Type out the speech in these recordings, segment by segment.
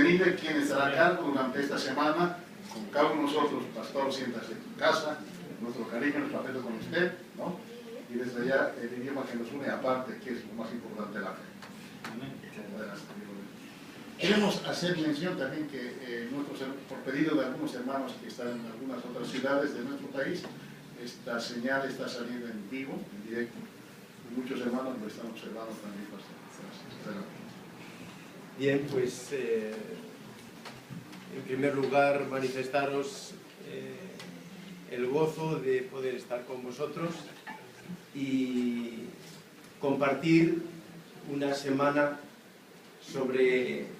definido quién estará a cargo durante esta semana. Con cada uno de nosotros, pastor, siéntase en tu casa, nuestro cariño, nuestro afecto con usted, ¿no? Y desde allá el idioma que nos une aparte, que es lo más importante, la fe. Queremos hacer mención también que por pedido de algunos hermanos que están en algunas otras ciudades de nuestro país, esta señal está saliendo en vivo, en directo, y muchos hermanos lo están observando también. Gracias. Bien, pues en primer lugar manifestaros el gozo de poder estar con vosotros y compartir una semana sobre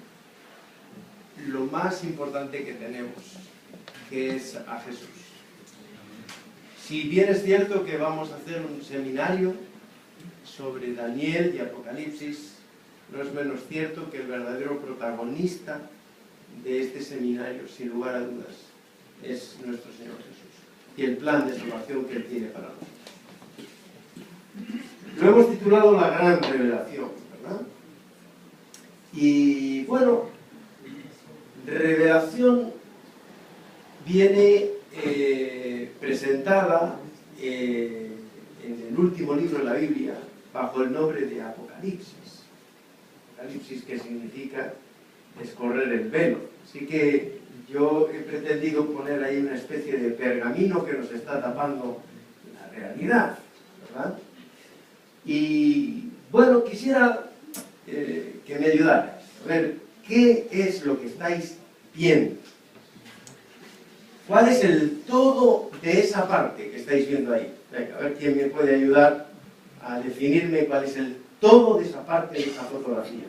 lo más importante que tenemos, que es a Jesús. Si bien es cierto que vamos a hacer un seminario sobre Daniel y Apocalipsis, no es menos cierto que el verdadero protagonista de este seminario, sin lugar a dudas, es nuestro Señor Jesús y el plan de salvación que Él tiene para nosotros. Lo hemos titulado La Gran Revelación, ¿verdad? Y bueno, revelación viene presentada en el último libro de la Biblia bajo el nombre de Apocalipsis. Apocalipsis, que significa escorrer el velo. Así que yo he pretendido poner ahí una especie de pergamino que nos está tapando la realidad, ¿verdad? Y bueno, quisiera que me ayudarais a ver qué es lo que estáis viendo. ¿Cuál es el todo de esa parte que estáis viendo ahí? Venga, a ver quién me puede ayudar a definirme cuál es el todo de esa parte de esa fotografía.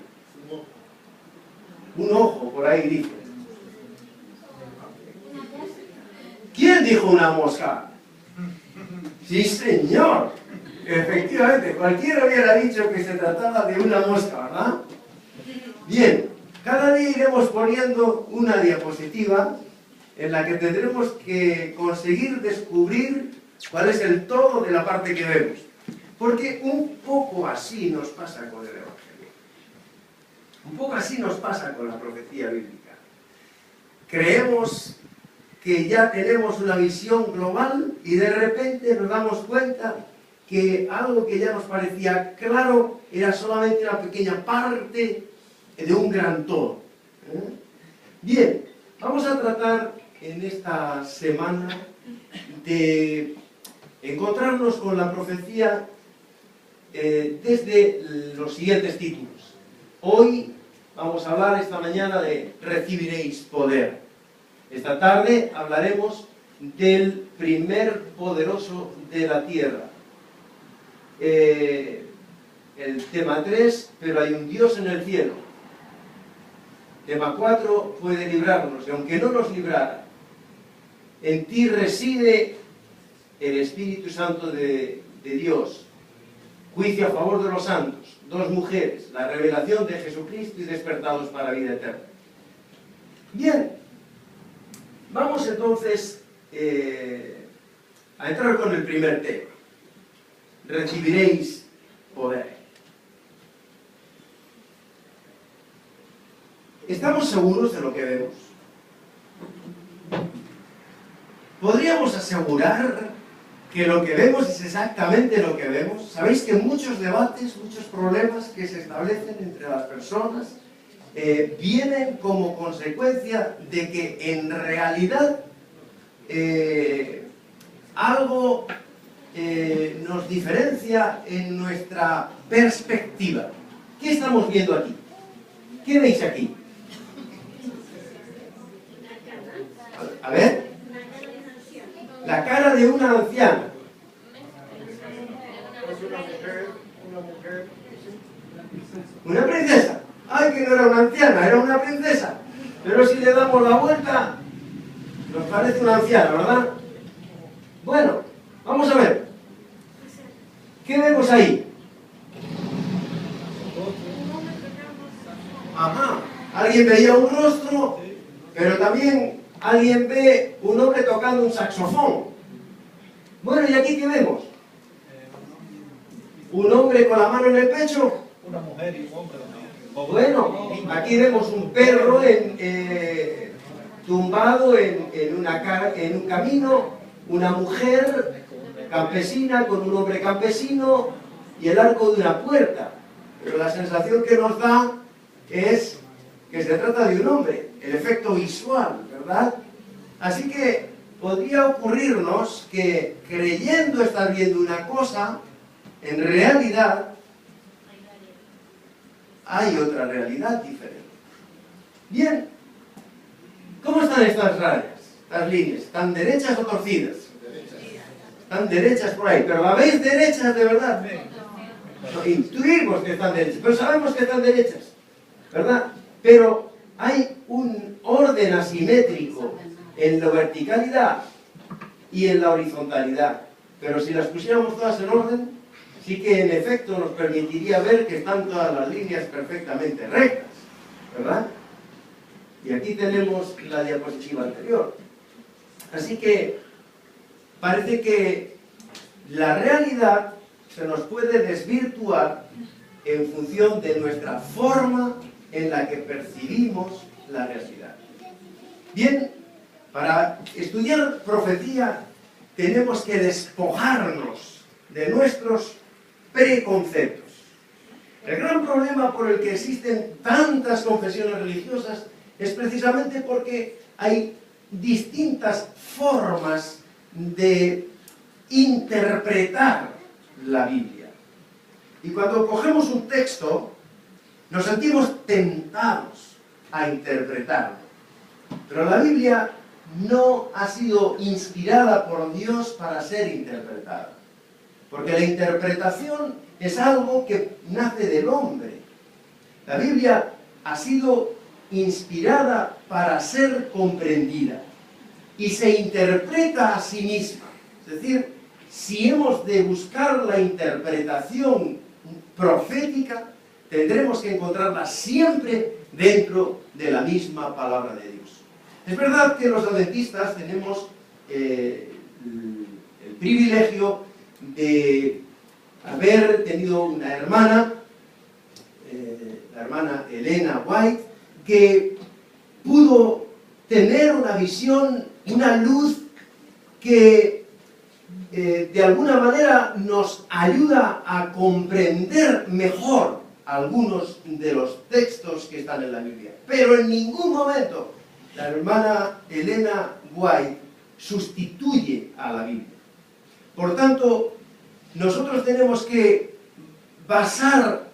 Un ojo, por ahí dice. ¿Quién dijo una mosca? Sí, señor. Efectivamente, cualquiera hubiera dicho que se trataba de una mosca, ¿verdad? Bien, cada día iremos poniendo una diapositiva en la que tendremos que conseguir descubrir cuál es el todo de la parte que vemos. Porque un poco así nos pasa con el Evangelio. Un poco así nos pasa con la profecía bíblica. Creemos que ya tenemos una visión global y de repente nos damos cuenta que algo que ya nos parecía claro era solamente una pequeña parte de un gran todo. Bien, vamos a tratar en esta semana de encontrarnos con la profecía desde los siguientes títulos. Hoy vamos a hablar esta mañana de recibiréis poder. Esta tarde hablaremos del primer poderoso de la tierra. El tema 3, pero hay un Dios en el cielo. Tema 4, puede librarnos, y aunque no nos librara, en ti reside el Espíritu Santo de Dios. Juicio a favor de los santos. 2 mujeres, la revelación de Jesucristo y despertados para vida eterna. Bien, vamos entonces a entrar con el primer tema. Recibiréis poder. ¿Estamos seguros de lo que vemos? ¿Podríamos asegurar que lo que vemos es exactamente lo que vemos? Sabéis que muchos debates, muchos problemas que se establecen entre las personas vienen como consecuencia de que en realidad algo nos diferencia en nuestra perspectiva. ¿Qué estamos viendo aquí? ¿Qué veis aquí? A ver. La cara de una anciana. Una princesa. Ay, que no era una anciana, era una princesa. Pero si le damos la vuelta, nos parece una anciana, ¿verdad? Bueno, vamos a ver. ¿Qué vemos ahí? Ajá. Alguien veía un rostro, pero también alguien ve un hombre tocando un saxofón. Bueno, ¿y aquí qué vemos? Un hombre con la mano en el pecho. Una mujer y un hombre también. Bueno, aquí vemos un perro tumbado en un camino, una mujer campesina con un hombre campesino y el arco de una puerta. Pero la sensación que nos da es que se trata de un hombre, el efecto visual, ¿verdad? Así que podría ocurrirnos que creyendo estar viendo una cosa, en realidad hay otra realidad diferente. Bien, ¿cómo están estas rayas, estas líneas? ¿Están derechas o torcidas? Están derechas por ahí, pero ¿la veis derechas de verdad? No, intuimos que están derechas, pero sabemos que están derechas, ¿verdad? Pero hay un orden asimétrico en la verticalidad y en la horizontalidad. Pero si las pusiéramos todas en orden, sí que en efecto nos permitiría ver que están todas las líneas perfectamente rectas, ¿verdad? Y aquí tenemos la diapositiva anterior. Así que parece que la realidad se nos puede desvirtuar en función de nuestra forma en la que percibimos la realidad. Bien, para estudiar profecía tenemos que despojarnos de nuestros preconceptos. El gran problema por el que existen tantas confesiones religiosas es precisamente porque hay distintas formas de interpretar la Biblia. Y cuando cogemos un texto, nos sentimos tentados a interpretarlo. Pero la Biblia no ha sido inspirada por Dios para ser interpretada. Porque la interpretación es algo que nace del hombre. La Biblia ha sido inspirada para ser comprendida y se interpreta a sí misma. Es decir, si hemos de buscar la interpretación profética, tendremos que encontrarla siempre dentro de la misma palabra de Dios. Es verdad que los adventistas tenemos el privilegio de haber tenido una hermana, la hermana Elena White, que pudo tener una visión, una luz que de alguna manera nos ayuda a comprender mejor algunos de los textos que están en la Biblia. Pero en ningún momento la hermana Elena White sustituye a la Biblia. Por tanto, nosotros tenemos que basar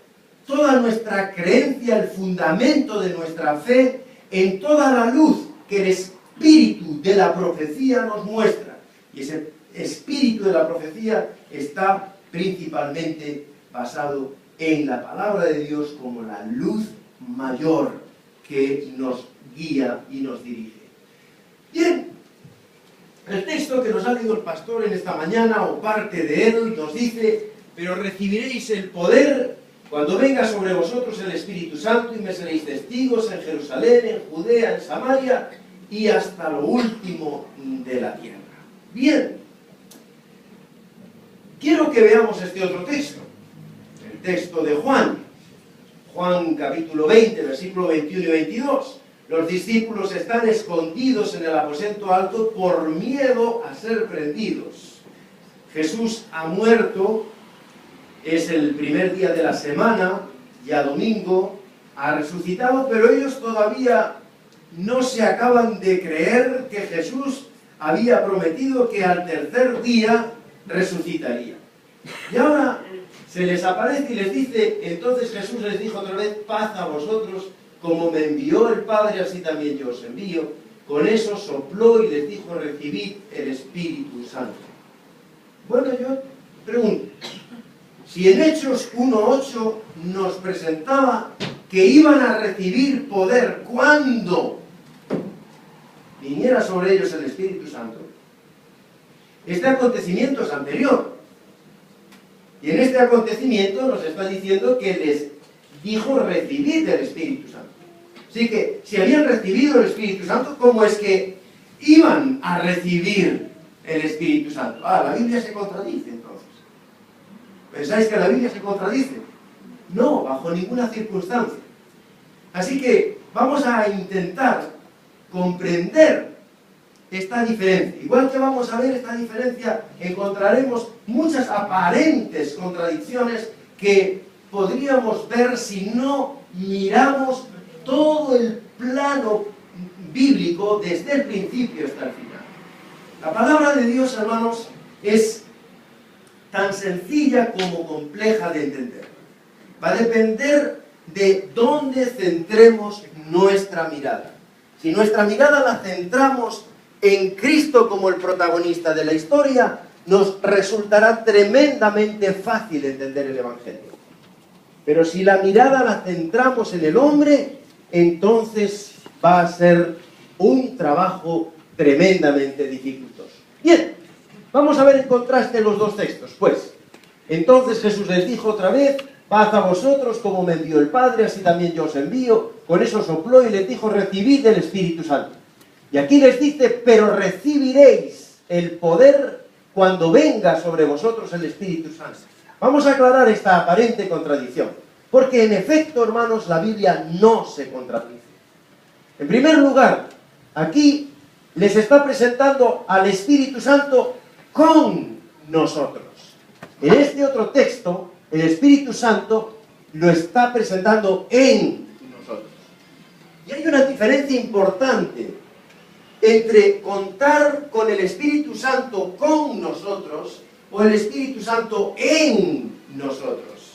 toda nuestra creencia, el fundamento de nuestra fe, en toda la luz que el espíritu de la profecía nos muestra. Y ese espíritu de la profecía está principalmente basado en la palabra de Dios como la luz mayor que nos guía y nos dirige. Bien, el texto que nos ha leído el pastor en esta mañana, o parte de él, nos dice: pero recibiréis el poder cuando venga sobre vosotros el Espíritu Santo y me seréis testigos en Jerusalén, en Judea, en Samaria y hasta lo último de la tierra. Bien, quiero que veamos este otro texto, el texto de Juan capítulo 20, versículo 21 y 22. Los discípulos están escondidos en el aposento alto por miedo a ser prendidos. Jesús ha muerto, es el primer día de la semana, ya domingo, ha resucitado, pero ellos todavía no se acaban de creer que Jesús había prometido que al tercer día resucitaría. Y ahora se les aparece y les dice: entonces Jesús les dijo otra vez: paz a vosotros, como me envió el Padre, así también yo os envío. Con eso sopló y les dijo: recibid el Espíritu Santo. Bueno, yo pregunto, si en Hechos 1:8 nos presentaba que iban a recibir poder cuando viniera sobre ellos el Espíritu Santo, este acontecimiento es anterior. Y en este acontecimiento nos está diciendo que les dijo: recibid el Espíritu Santo. Así que, si habían recibido el Espíritu Santo, ¿cómo es que iban a recibir el Espíritu Santo? La Biblia se contradice entonces. ¿Pensáis que la Biblia se contradice? No, bajo ninguna circunstancia. Así que vamos a intentar comprender esta diferencia. Igual que vamos a ver esta diferencia, encontraremos muchas aparentes contradicciones que podríamos ver si no miramos todo el plano bíblico desde el principio hasta el final. La palabra de Dios, hermanos, es tan sencilla como compleja de entender. Va a depender de dónde centremos nuestra mirada. Si nuestra mirada la centramos en Cristo como el protagonista de la historia, nos resultará tremendamente fácil entender el Evangelio. Pero si la mirada la centramos en el hombre, entonces va a ser un trabajo tremendamente dificultoso. Bien, vamos a ver en contraste los dos textos. Pues, entonces Jesús les dijo otra vez: paz a vosotros, como me envió el Padre, así también yo os envío. Con eso sopló y les dijo: recibid el Espíritu Santo. Y aquí les dice: pero recibiréis el poder cuando venga sobre vosotros el Espíritu Santo. Vamos a aclarar esta aparente contradicción, porque en efecto, hermanos, la Biblia no se contradice. En primer lugar, aquí les está presentando al Espíritu Santo con nosotros. En este otro texto, el Espíritu Santo lo está presentando en nosotros. Y hay una diferencia importante entre contar con el Espíritu Santo con nosotros o el Espíritu Santo en nosotros.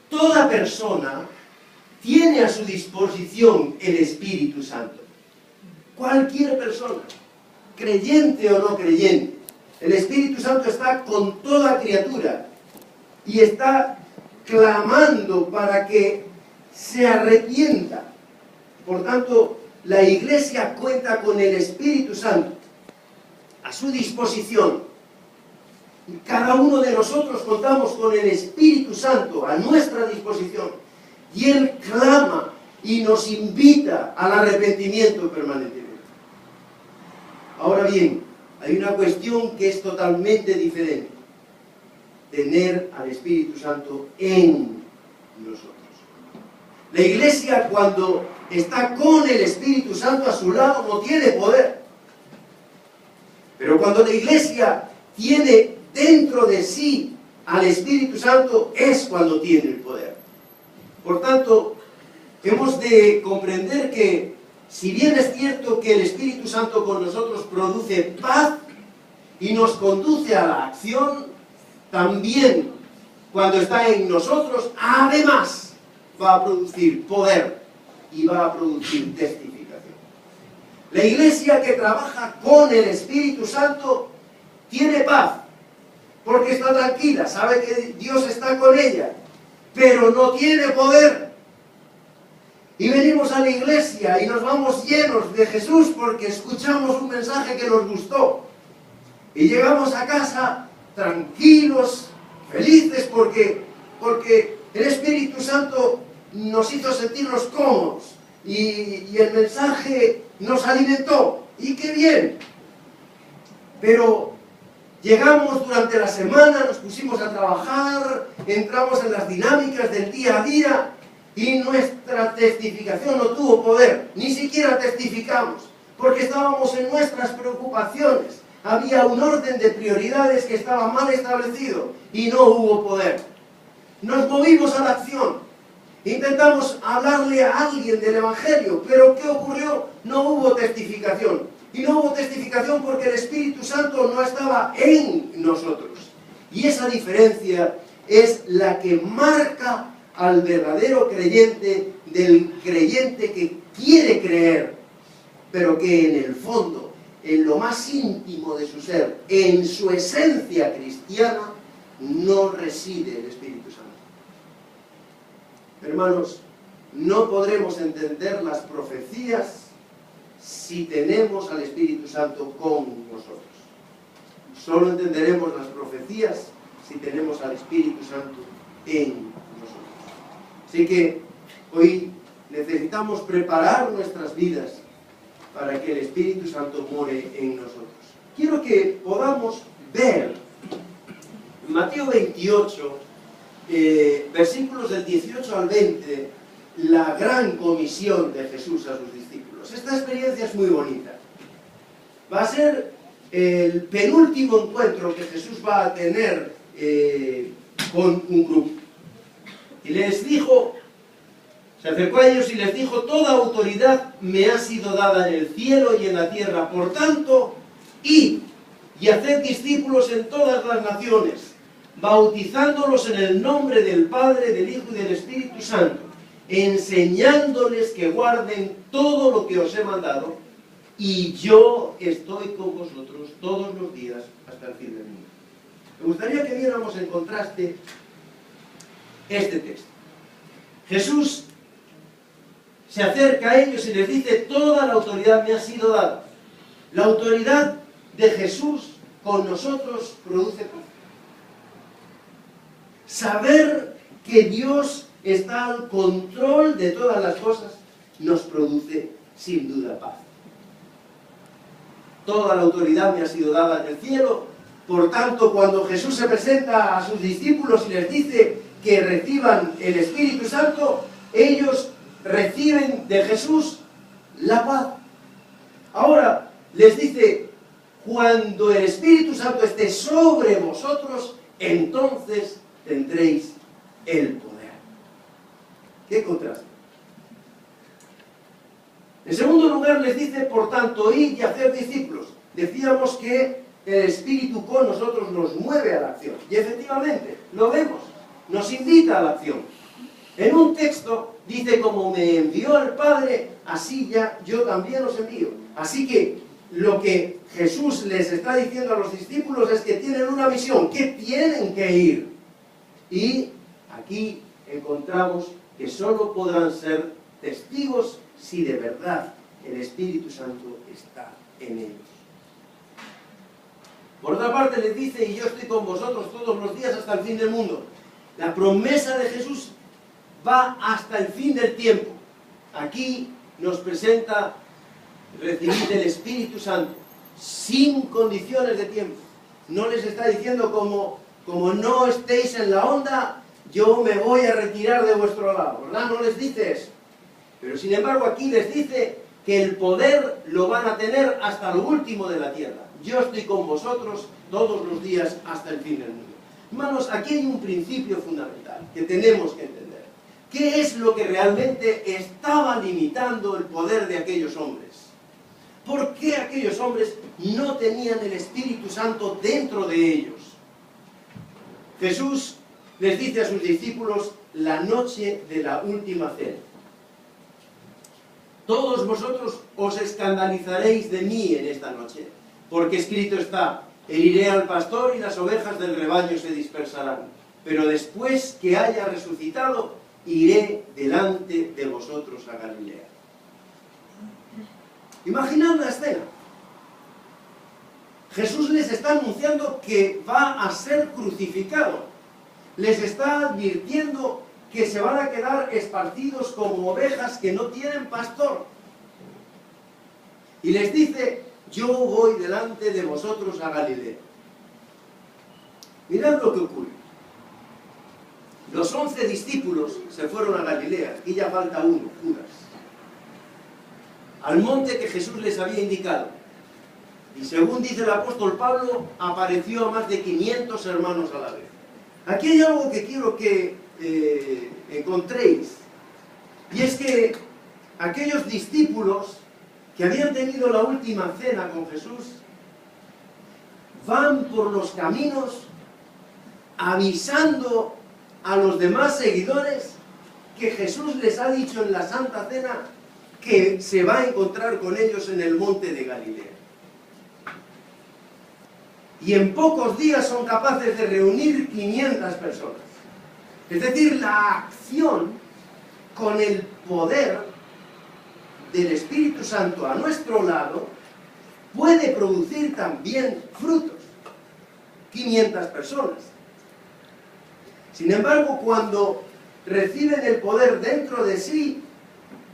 Toda persona tiene a su disposición el Espíritu Santo. Cualquier persona, creyente o no creyente, el Espíritu Santo está con toda criatura y está clamando para que se arrepienta. Por tanto, la Iglesia cuenta con el Espíritu Santo a su disposición. Cada uno de nosotros contamos con el Espíritu Santo a nuestra disposición. Y Él clama y nos invita al arrepentimiento permanentemente. Ahora bien, hay una cuestión que es totalmente diferente. Tener al Espíritu Santo en nosotros. La Iglesia, cuando está con el Espíritu Santo a su lado, no tiene poder. Pero cuando la Iglesia tiene dentro de sí al Espíritu Santo, es cuando tiene el poder. Por tanto, hemos de comprender que, si bien es cierto que el Espíritu Santo con nosotros produce paz y nos conduce a la acción, también cuando está en nosotros, además va a producir poder y va a producir testificación. La Iglesia que trabaja con el Espíritu Santo tiene paz, porque está tranquila, sabe que Dios está con ella, pero no tiene poder. Y venimos a la iglesia y nos vamos llenos de Jesús porque escuchamos un mensaje que nos gustó. Y llegamos a casa tranquilos, felices, porque el Espíritu Santo nos hizo sentirnos cómodos. Y el mensaje nos alimentó. ¡Y qué bien! Pero llegamos durante la semana, nos pusimos a trabajar, entramos en las dinámicas del día a día y nuestra testificación no tuvo poder, ni siquiera testificamos, porque estábamos en nuestras preocupaciones. Había un orden de prioridades que estaba mal establecido y no hubo poder. Nos movimos a la acción, intentamos hablarle a alguien del Evangelio, pero ¿qué ocurrió? No hubo testificación. Y no hubo testificación porque el Espíritu Santo no estaba en nosotros. Y esa diferencia es la que marca al verdadero creyente del creyente que quiere creer, pero que en el fondo, en lo más íntimo de su ser, en su esencia cristiana, no reside el Espíritu Santo. Hermanos, no podremos entender las profecías si tenemos al Espíritu Santo con nosotros. Solo entenderemos las profecías si tenemos al Espíritu Santo en nosotros. Así que hoy necesitamos preparar nuestras vidas para que el Espíritu Santo more en nosotros. Quiero que podamos ver Mateo 28, versículos del 18 al 20, la gran comisión de Jesús a sus discípulos. Esta experiencia es muy bonita. Va a ser el penúltimo encuentro que Jesús va a tener con un grupo. Y les dijo, se acercó a ellos y les dijo: toda autoridad me ha sido dada en el cielo y en la tierra. Por tanto, id y haced discípulos en todas las naciones, bautizándolos en el nombre del Padre, del Hijo y del Espíritu Santo, enseñándoles que guarden todo lo que os he mandado, y yo estoy con vosotros todos los días hasta el fin del mundo. Me gustaría que viéramos en contraste este texto. Jesús se acerca a ellos y les dice: toda la autoridad me ha sido dada. La autoridad de Jesús con nosotros produce paz. Saber que Dios está al control de todas las cosas nos produce sin duda paz. Toda la autoridad me ha sido dada en el cielo. Por tanto, cuando Jesús se presenta a sus discípulos y les dice que reciban el Espíritu Santo, ellos reciben de Jesús la paz. Ahora les dice: cuando el Espíritu Santo esté sobre vosotros, entonces tendréis el poder. ¿Qué contraste? En segundo lugar les dice: por tanto, id y haced discípulos. Decíamos que el Espíritu con nosotros nos mueve a la acción. Y efectivamente, lo vemos, nos invita a la acción. En un texto dice: como me envió el Padre, así ya yo también os envío. Así que lo que Jesús les está diciendo a los discípulos es que tienen una misión, que tienen que ir. Y aquí encontramos que solo podrán ser testigos si de verdad el Espíritu Santo está en ellos. Por otra parte les dice: y yo estoy con vosotros todos los días hasta el fin del mundo. La promesa de Jesús va hasta el fin del tiempo. Aquí nos presenta recibir el Espíritu Santo sin condiciones de tiempo. No les está diciendo como no estéis en la onda, yo me voy a retirar de vuestro lado, ¿verdad? No les dice eso. Pero sin embargo aquí les dice que el poder lo van a tener hasta lo último de la tierra. Yo estoy con vosotros todos los días hasta el fin del mundo. Hermanos, aquí hay un principio fundamental que tenemos que entender. ¿Qué es lo que realmente estaba limitando el poder de aquellos hombres? ¿Por qué aquellos hombres no tenían el Espíritu Santo dentro de ellos? Jesús les dice a sus discípulos la noche de la última cena: todos vosotros os escandalizaréis de mí en esta noche, porque escrito está: heriré al pastor y las ovejas del rebaño se dispersarán. Pero después que haya resucitado, iré delante de vosotros a Galilea. Imaginad la escena. Jesús les está anunciando que va a ser crucificado. Les está advirtiendo que se van a quedar esparcidos como ovejas que no tienen pastor. Y les dice: yo voy delante de vosotros a Galilea. Mirad lo que ocurre. Los 11 discípulos se fueron a Galilea, y ya falta uno, Judas, al monte que Jesús les había indicado. Y según dice el apóstol Pablo, apareció a más de 500 hermanos a la vez. Aquí hay algo que quiero que encontréis, y es que aquellos discípulos que habían tenido la última cena con Jesús van por los caminos avisando a los demás seguidores que Jesús les ha dicho en la Santa Cena que se va a encontrar con ellos en el monte de Galilea. Y en pocos días son capaces de reunir 500 personas. Es decir, la acción con el poder del Espíritu Santo a nuestro lado puede producir también frutos. 500 personas. Sin embargo, cuando reciben el poder dentro de sí,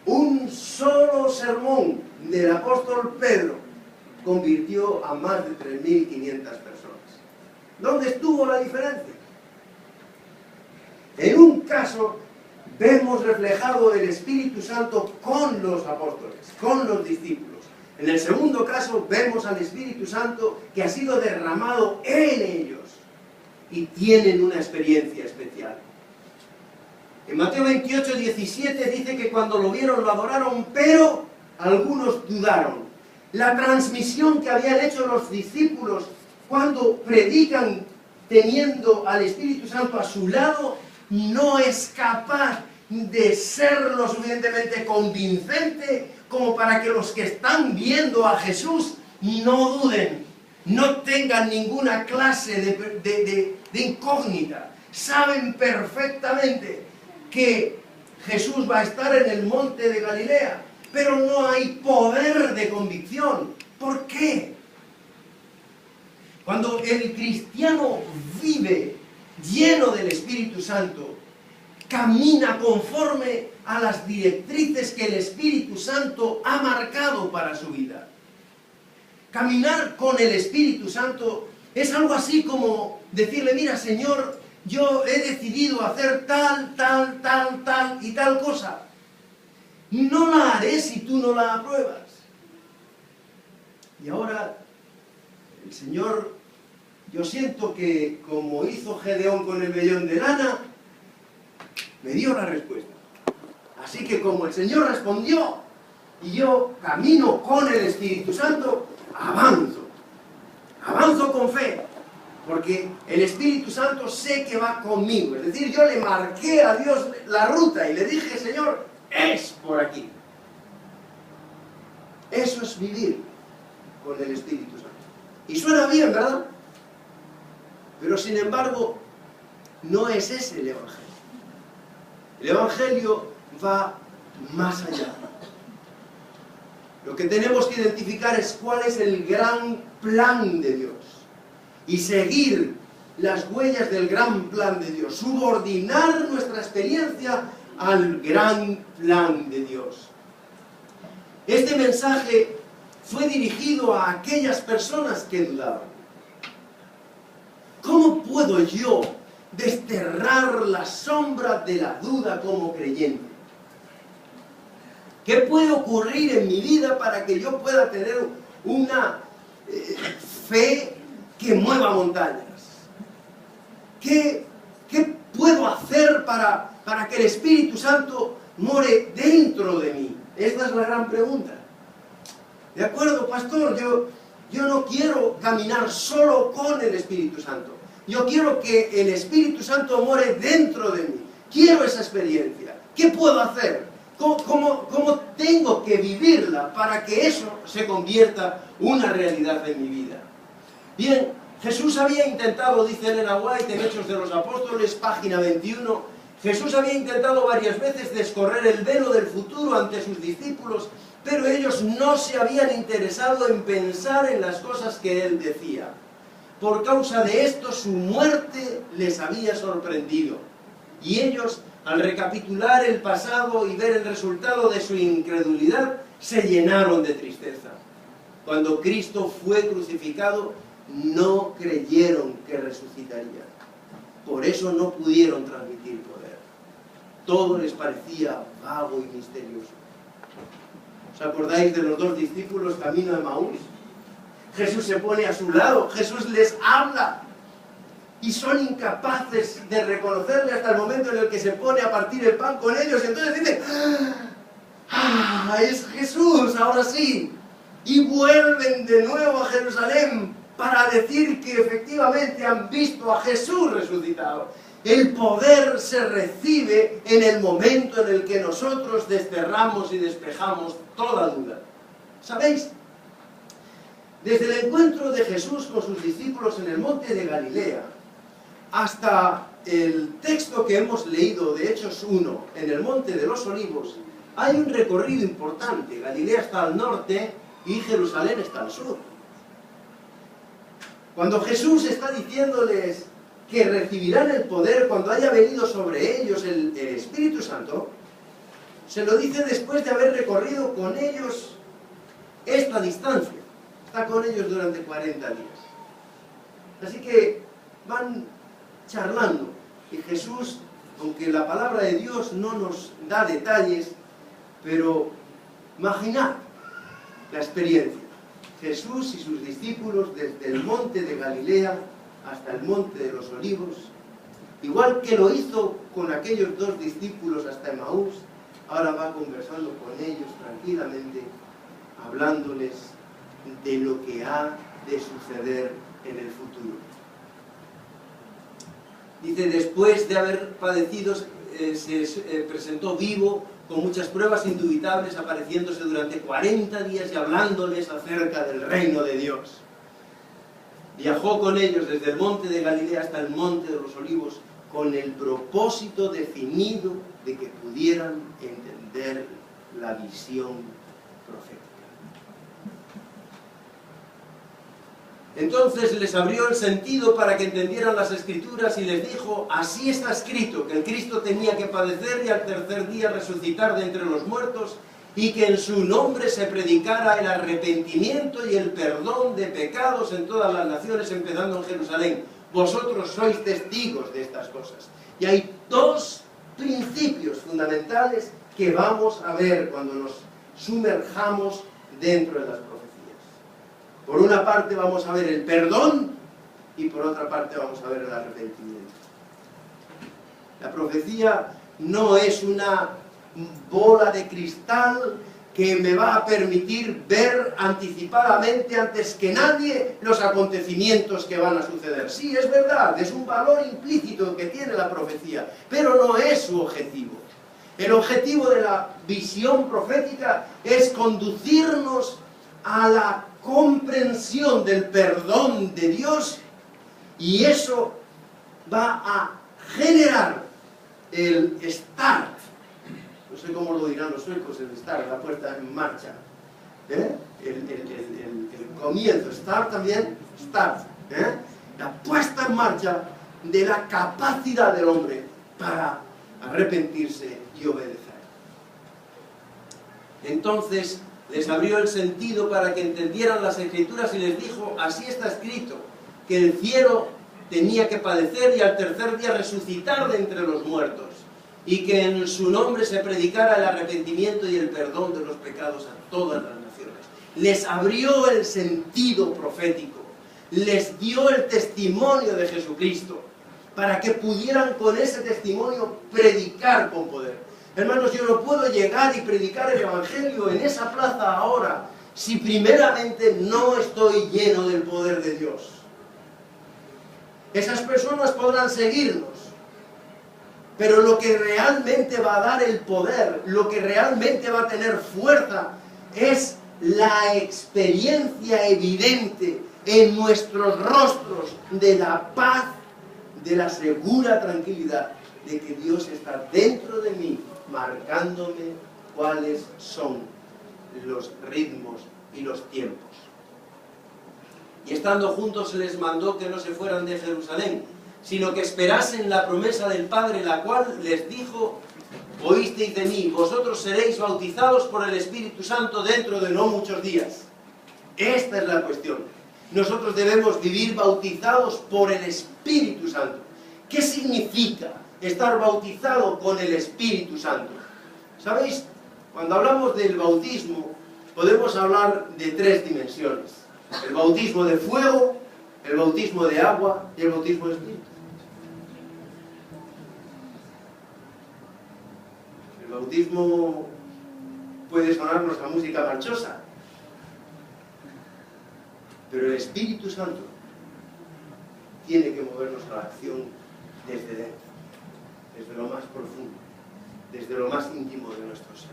un solo sermón del apóstol Pedro convirtió a más de 3.500 personas. ¿Dónde estuvo la diferencia? En un caso, vemos reflejado el Espíritu Santo con los apóstoles, con los discípulos. En el segundo caso vemos al Espíritu Santo que ha sido derramado en ellos y tienen una experiencia especial. En Mateo 28, 17 dice que cuando lo vieron lo adoraron, pero algunos dudaron. La transmisión que habían hecho los discípulos cuando predican teniendo al Espíritu Santo a su lado no es capaz de ser lo suficientemente convincente como para que los que están viendo a Jesús no duden, no tengan ninguna clase de incógnita. Saben perfectamente que Jesús va a estar en el monte de Galilea, pero no hay poder de convicción. ¿Por qué? Cuando el cristiano vive lleno del Espíritu Santo, camina conforme a las directrices que el Espíritu Santo ha marcado para su vida. Caminar con el Espíritu Santo es algo así como decirle: mira, Señor, yo he decidido hacer tal y tal cosa. No la haré si tú no la apruebas. Y ahora el Señor, yo siento que como hizo Gedeón con el vellón de lana, me dio la respuesta. Así que como el Señor respondió y yo camino con el Espíritu Santo, avanzo con fe, porque el Espíritu Santo sé que va conmigo. Es decir, yo le marqué a Dios la ruta y le dije: Señor, es por aquí. Eso es vivir con el Espíritu Santo. Y suena bien, ¿verdad? Pero sin embargo, no es ese el Evangelio. El Evangelio va más allá. Lo que tenemos que identificar es cuál es el gran plan de Dios y seguir las huellas del gran plan de Dios, subordinar nuestra experiencia al gran plan de Dios. Este mensaje fue dirigido a aquellas personas que dudaban. ¿Cómo puedo yo desterrar la sombra de la duda como creyente? ¿Qué puede ocurrir en mi vida para que yo pueda tener una fe que mueva montañas? ¿Qué puedo hacer para que el Espíritu Santo more dentro de mí? Esta es la gran pregunta. ¿De acuerdo, pastor? Yo no quiero caminar solo con el Espíritu Santo. Yo quiero que el Espíritu Santo more dentro de mí. Quiero esa experiencia. ¿Qué puedo hacer? ¿Cómo tengo que vivirla para que eso se convierta una realidad en mi vida? Bien, Jesús había intentado, dice Elena White en Hechos de los Apóstoles, página 21, Jesús había intentado varias veces descorrer el velo del futuro ante sus discípulos, pero ellos no se habían interesado en pensar en las cosas que él decía. Por causa de esto, su muerte les había sorprendido. Y ellos, al recapitular el pasado y ver el resultado de su incredulidad, se llenaron de tristeza. Cuando Cristo fue crucificado, no creyeron que resucitaría. Por eso no pudieron transmitir poder. Todo les parecía vago y misterioso. ¿Os acordáis de los dos discípulos camino de Emaús? Jesús se pone a su lado, Jesús les habla y son incapaces de reconocerle hasta el momento en el que se pone a partir el pan con ellos, y entonces dicen: ¡ah, es Jesús, ahora sí! Y vuelven de nuevo a Jerusalén para decir que efectivamente han visto a Jesús resucitado. El poder se recibe en el momento en el que nosotros desterramos y despejamos toda duda. ¿Sabéis? Desde el encuentro de Jesús con sus discípulos en el monte de Galilea hasta el texto que hemos leído de Hechos 1 en el monte de los Olivos, hay un recorrido importante. Galilea está al norte y Jerusalén está al sur. Cuando Jesús está diciéndoles que recibirán el poder cuando haya venido sobre ellos el Espíritu Santo, se lo dice después de haber recorrido con ellos esta distancia. Está con ellos durante 40 días. Así que van charlando y Jesús aunque la palabra de Dios no nos da detalles, pero imaginad la experiencia. Jesús y sus discípulos desde el monte de Galilea hasta el monte de los Olivos, igual que lo hizo con aquellos dos discípulos hasta Emaús, ahora va conversando con ellos tranquilamente, hablándoles de lo que ha de suceder en el futuro. Dice, después de haber padecido, se presentó vivo, con muchas pruebas indubitables, apareciéndose durante 40 días y hablándoles acerca del reino de Dios. Viajó con ellos desde el monte de Galilea hasta el monte de los Olivos, con el propósito definido de que pudieran entender la visión profética. Entonces les abrió el sentido para que entendieran las Escrituras y les dijo, así está escrito, que el Cristo tenía que padecer y al tercer día resucitar de entre los muertos, y que en su nombre se predicara el arrepentimiento y el perdón de pecados en todas las naciones, empezando en Jerusalén. Vosotros sois testigos de estas cosas. Y hay dos principios fundamentales que vamos a ver cuando nos sumerjamos dentro de las profecías. Por una parte vamos a ver el perdón y por otra parte vamos a ver el arrepentimiento. La profecía no es una bola de cristal que me va a permitir ver anticipadamente, antes que nadie, los acontecimientos que van a suceder. Sí, es verdad, es un valor implícito que tiene la profecía, pero no es su objetivo. El objetivo de la visión profética es conducirnos a la comprensión del perdón de Dios, y eso va a generar el start. No sé cómo lo dirán los suecos, el start, la puesta en marcha. El comienzo, start también, start. La puesta en marcha de la capacidad del hombre para arrepentirse y obedecer. Entonces les abrió el sentido para que entendieran las Escrituras y les dijo, así está escrito, que el cielo tenía que padecer y al tercer día resucitar de entre los muertos, y que en su nombre se predicara el arrepentimiento y el perdón de los pecados a todas las naciones. Les abrió el sentido profético, les dio el testimonio de Jesucristo, para que pudieran con ese testimonio predicar con poder. Hermanos, yo no puedo llegar y predicar el Evangelio en esa plaza ahora, si primeramente no estoy lleno del poder de Dios. Esas personas podrán seguirnos, pero lo que realmente va a dar el poder, lo que realmente va a tener fuerza, es la experiencia evidente en nuestros rostros de la paz, de la segura tranquilidad de que Dios está dentro de mí, marcándome cuáles son los ritmos y los tiempos. Y estando juntos se les mandó que no se fueran de Jerusalén, sino que esperasen la promesa del Padre, la cual les dijo, oísteis de mí, vosotros seréis bautizados por el Espíritu Santo dentro de no muchos días. Esta es la cuestión. Nosotros debemos vivir bautizados por el Espíritu Santo. ¿Qué significa estar bautizado con el Espíritu Santo? ¿Sabéis? Cuando hablamos del bautismo, podemos hablar de tres dimensiones. El bautismo de fuego, el bautismo de agua y el bautismo de Espíritu. El bautismo puede sonarnos la música marchosa, pero el Espíritu Santo tiene que movernos a la acción desde dentro, desde lo más profundo, desde lo más íntimo de nuestro ser.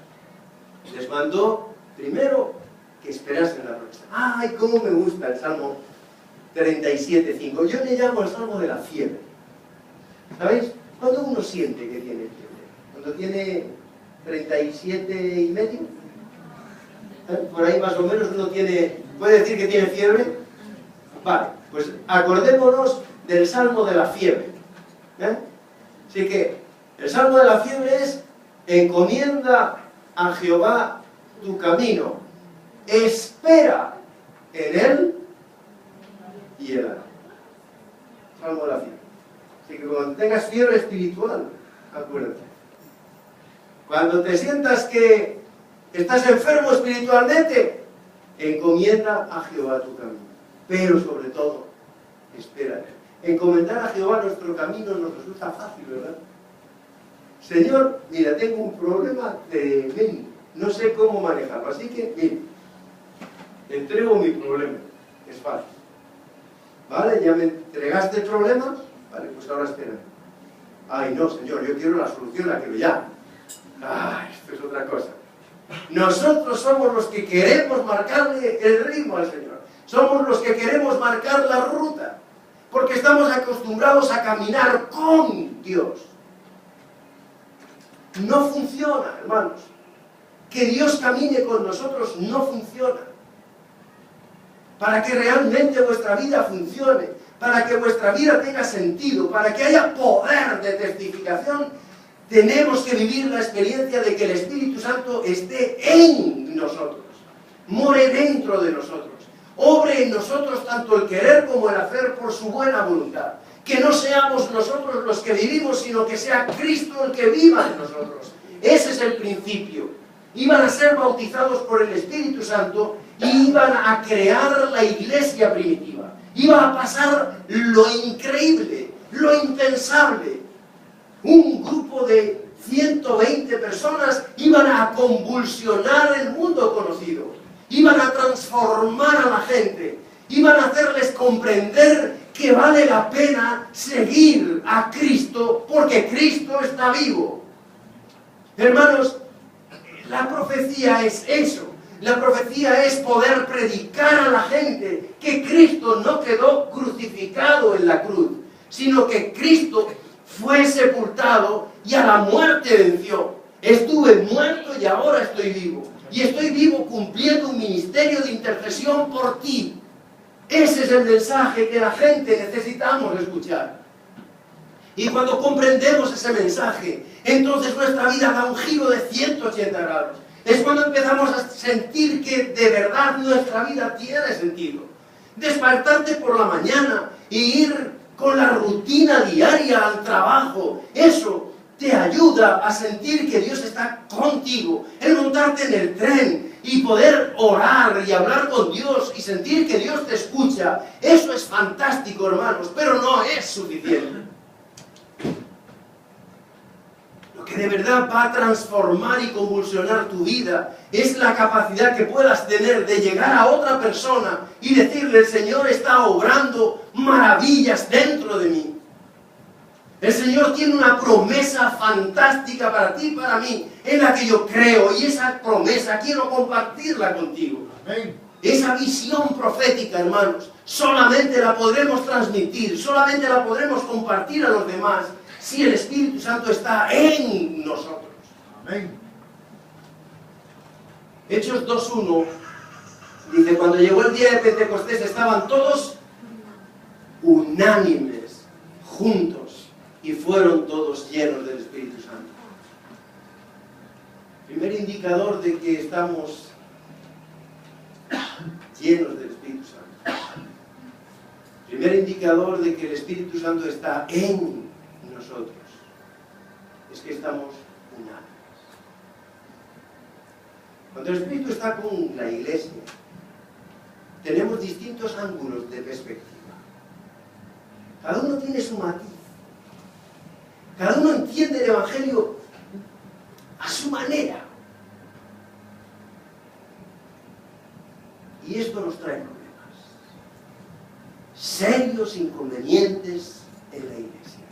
Les mandó primero que esperasen la promesa. ¡Ay, cómo me gusta el Salmo 37:5! Yo le llamo el Salmo de la fiebre. ¿Sabéis? Cuando uno siente que tiene fiebre, cuando tiene 37,5, por ahí más o menos uno puede decir que tiene fiebre. Vale, pues acordémonos del Salmo de la fiebre. Así que el Salmo de la fiebre es: encomienda a Jehová tu camino, espera en él y él hará. Salmo de la fiebre. Así que cuando tengas fiebre espiritual, acuérdate. Cuando te sientas que estás enfermo espiritualmente, encomienda a Jehová tu camino. Pero sobre todo, espera. Encomendar a Jehová nuestro camino nos resulta fácil, ¿verdad? Señor, mira, tengo un problema tremendo. No sé cómo manejarlo. Así que, mira, te entrego mi problema. Es fácil. ¿Vale? Ya me entregaste el problema. Vale, pues ahora espera. Ay, no, Señor, yo quiero la solución, la quiero ya. Ay, esto es otra cosa. Nosotros somos los que queremos marcarle el ritmo al Señor. Somos los que queremos marcar la ruta. Porque estamos acostumbrados a caminar con Dios. No funciona, hermanos. Que Dios camine con nosotros no funciona. Para que realmente vuestra vida funcione, para que vuestra vida tenga sentido, para que haya poder de testificación, tenemos que vivir la experiencia de que el Espíritu Santo esté en nosotros, more dentro de nosotros, obre en nosotros tanto el querer como el hacer por su buena voluntad. Que no seamos nosotros los que vivimos, sino que sea Cristo el que viva en nosotros. Ese es el principio. Iban a ser bautizados por el Espíritu Santo y iban a crear la iglesia primitiva. Iba a pasar lo increíble, lo impensable. Un grupo de 120 personas iban a convulsionar el mundo conocido. Iban a transformar a la gente. Iban a hacerles comprender que vale la pena seguir a Cristo porque Cristo está vivo. Hermanos, la profecía es eso. La profecía es poder predicar a la gente que Cristo no quedó crucificado en la cruz, sino que Cristo fue sepultado y a la muerte venció. Estuve muerto y ahora estoy vivo. Y estoy vivo cumpliendo un ministerio de intercesión por ti. Ese es el mensaje que la gente necesitamos escuchar. Y cuando comprendemos ese mensaje, entonces nuestra vida da un giro de 180 grados. Es cuando empezamos a sentir que de verdad nuestra vida tiene sentido. Despertarte por la mañana e ir con la rutina diaria al trabajo, eso te ayuda a sentir que Dios está contigo. El montarte en el tren y poder orar y hablar con Dios y sentir que Dios te escucha, eso es fantástico, hermanos, pero no es suficiente. Lo que de verdad va a transformar y convulsionar tu vida es la capacidad que puedas tener de llegar a otra persona y decirle: el Señor está obrando maravillas dentro de mí. El Señor tiene una promesa fantástica para ti y para mí, en la que yo creo, y esa promesa quiero compartirla contigo. Amén. Esa visión profética, hermanos, solamente la podremos transmitir, solamente la podremos compartir a los demás, si el Espíritu Santo está en nosotros. Amén. Hechos 2:1 dice: cuando llegó el día de Pentecostés estaban todos unánimes, juntos, y fueron todos llenos del Espíritu Santo. Primer indicador de que estamos llenos del Espíritu Santo. Primer indicador de que el Espíritu Santo está en nosotros. Es que estamos unánimes. Cuando el Espíritu está con la iglesia, tenemos distintos ángulos de perspectiva. Cada uno tiene su matiz. Cada uno entiende el Evangelio a su manera. Y esto nos trae problemas. Serios inconvenientes en la iglesia.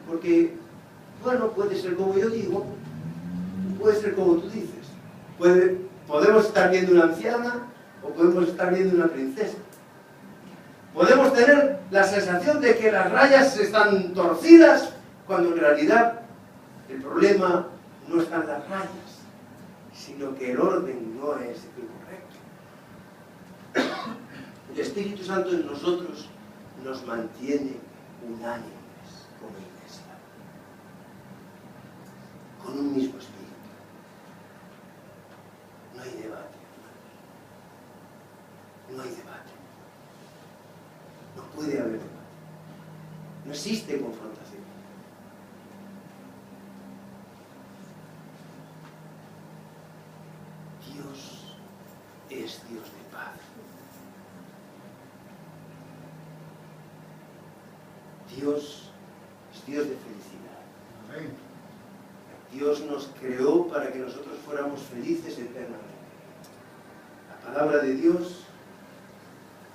Porque, bueno, puede ser como yo digo, puede ser como tú dices. Podemos estar viendo una anciana o podemos estar viendo una princesa. Podemos tener la sensación de que las rayas están torcidas, cuando en realidad el problema no está en las rayas, sino que el orden no es el correcto. El Espíritu Santo en nosotros nos mantiene unánimes como iglesia, con un mismo espíritu. No hay debate, no hay debate. No puede haber debate. No existe confrontación. Dios es Dios de paz. Dios es Dios de felicidad. Amén. Dios nos creó para que nosotros fuéramos felices eternamente. La palabra de Dios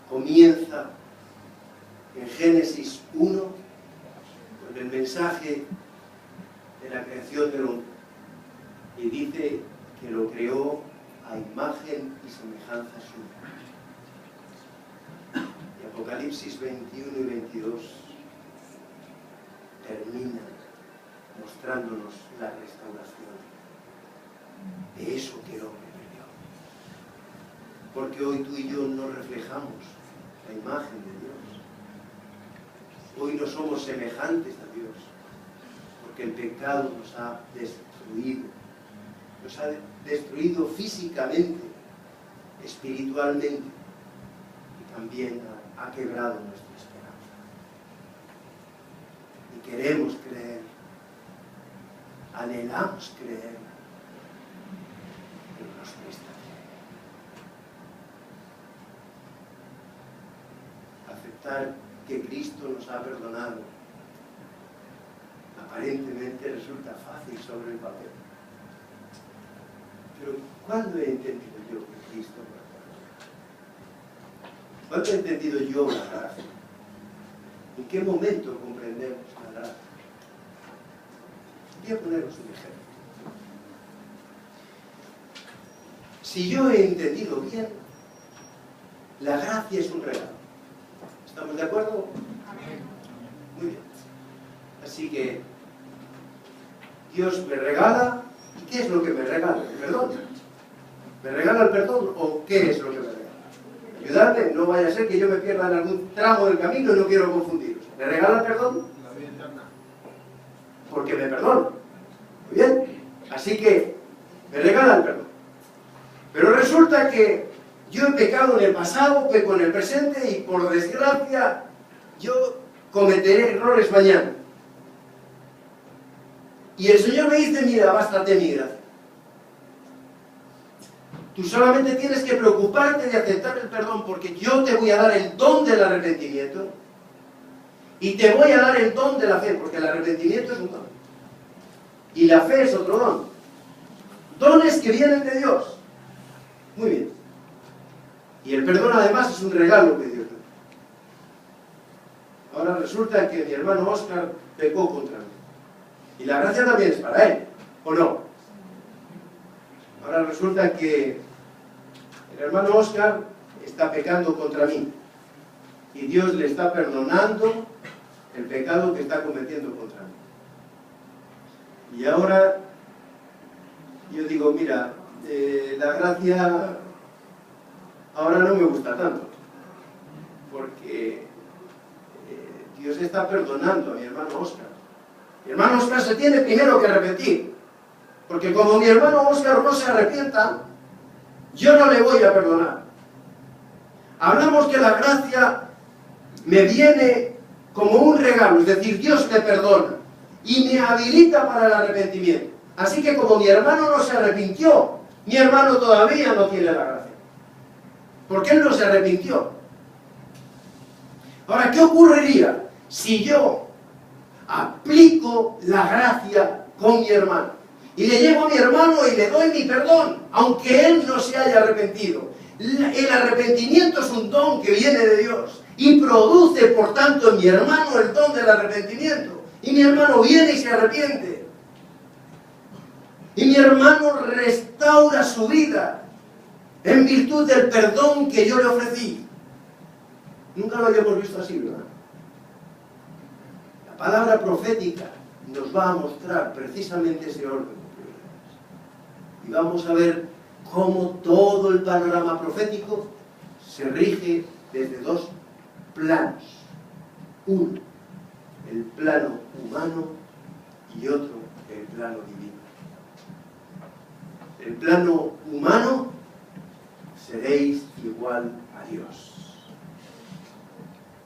comienza en Génesis 1 con el mensaje de la creación del hombre y dice que lo creó a imagen y semejanza suya. Y Apocalipsis 21 y 22 termina mostrándonos la restauración de eso que el hombre perdió. Porque hoy tú y yo no reflejamos la imagen de Dios. Hoy no somos semejantes a Dios, porque el pecado nos ha destruido físicamente, espiritualmente, y también ha quebrado nuestra esperanza. Y queremos creer, anhelamos creer, pero nos cuesta creer. Aceptar que Cristo nos ha perdonado aparentemente resulta fácil sobre el papel. Pero ¿cuándo he entendido yo que Cristo me ha perdonado? ¿Cuándo he entendido yo la gracia? ¿En qué momento comprendemos la gracia? Voy a poneros un ejemplo. Si yo he entendido bien, la gracia es un regalo. ¿Estamos de acuerdo? Muy bien. Así que Dios me regala. ¿Y qué es lo que me regala? ¿El perdón? ¿Me regala el perdón o qué es lo que me regala? Ayudarme, no vaya a ser que yo me pierda en algún tramo del camino y no quiero confundiros. ¿Me regala el perdón? La vida eterna. Porque me perdona. Muy bien. Así que me regala el perdón. Pero resulta que yo he pecado en el pasado, peco en el presente y por desgracia yo cometeré errores mañana. Y el Señor me dice, mira, bástate mi gracia. Tú solamente tienes que preocuparte de aceptar el perdón porque yo te voy a dar el don del arrepentimiento y te voy a dar el don de la fe, porque el arrepentimiento es un don. Y la fe es otro don. Dones que vienen de Dios. Muy bien. Y el perdón además es un regalo que Dios da. Ahora resulta que mi hermano Óscar pecó contra mí. Y la gracia también es para él, ¿o no? Ahora resulta que el hermano Óscar está pecando contra mí. Y Dios le está perdonando el pecado que está cometiendo contra mí. Y ahora yo digo, mira, la gracia ahora no me gusta tanto, porque Dios está perdonando a mi hermano Óscar. Mi hermano Óscar se tiene primero que arrepentir, porque como mi hermano Óscar no se arrepienta, yo no le voy a perdonar. Hablamos que la gracia me viene como un regalo, es decir, Dios me perdona y me habilita para el arrepentimiento. Así que como mi hermano no se arrepintió, mi hermano todavía no tiene la gracia, porque él no se arrepintió. Ahora, ¿qué ocurriría si yo aplico la gracia con mi hermano? Y le llevo a mi hermano y le doy mi perdón, aunque él no se haya arrepentido. El arrepentimiento es un don que viene de Dios y produce, por tanto, en mi hermano el don del arrepentimiento. Y mi hermano viene y se arrepiente. Y mi hermano restaura su vida en virtud del perdón que yo le ofrecí. Nunca lo habíamos visto así, ¿verdad? La palabra profética nos va a mostrar precisamente ese orden. Y vamos a ver cómo todo el panorama profético se rige desde dos planos. Uno, el plano humano, y otro, el plano divino. El plano humano, seréis igual a Dios.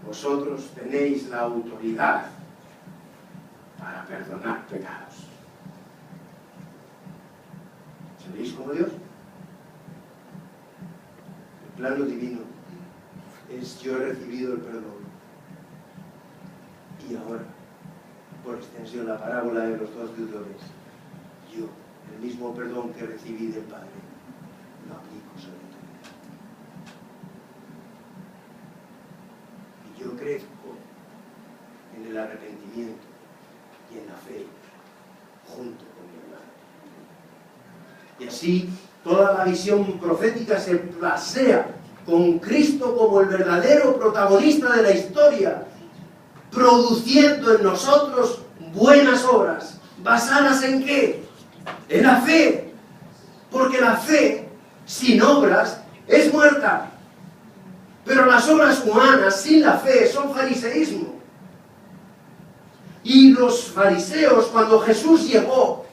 Vosotros tenéis la autoridad para perdonar pecados. ¿Seréis como Dios? plano divino es: yo he recibido el perdón. Y ahora, por extensión, la parábola de los dos deudores: yo, el mismo perdón que recibí del Padre, lo aplico sobre tu vida. Y yo crezco en el arrepentimiento y en la fe, junto con mi hermano. Y así, toda la visión profética se pasea con Cristo como el verdadero protagonista de la historia, produciendo en nosotros buenas obras. ¿Basadas en qué? En la fe. Porque la fe, sin obras, es muerta. Pero las obras humanas, sin la fe, son fariseísmo. Y los fariseos, cuando Jesús llegó,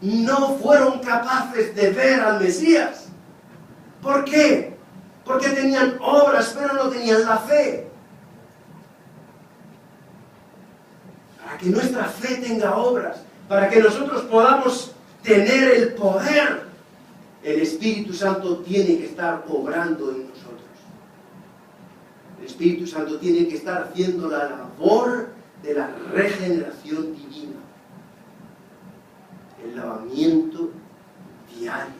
no fueron capaces de ver al Mesías. ¿Por qué? Porque tenían obras, pero no tenían la fe. Para que nuestra fe tenga obras, para que nosotros podamos tener el poder, el Espíritu Santo tiene que estar obrando en nosotros. El Espíritu Santo tiene que estar haciendo la labor de la regeneración divina, el lavamiento diario.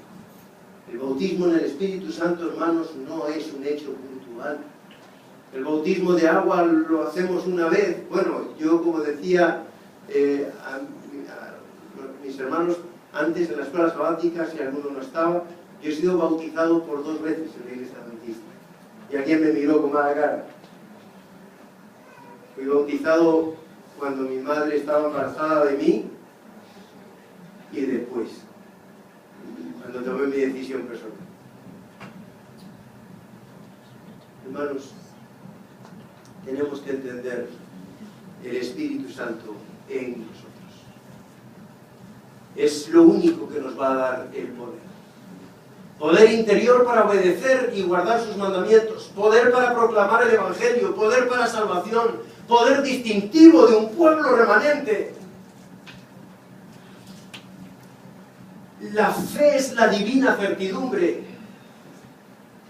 El bautismo en el Espíritu Santo, hermanos, no es un hecho puntual. El bautismo de agua lo hacemos una vez. Bueno, yo, como decía a mis hermanos antes en la escuela sabática, si alguno no estaba, yo he sido bautizado por 2 veces en la iglesia adventista. Y alguien me miró con mala cara. Fui bautizado cuando mi madre estaba embarazada de mí y después, cuando tomé mi decisión personal. Hermanos, tenemos que entender el Espíritu Santo en nosotros. Es lo único que nos va a dar el poder. Poder interior para obedecer y guardar sus mandamientos. Poder para proclamar el Evangelio. Poder para salvación. Poder distintivo de un pueblo remanente. La fe es la divina certidumbre.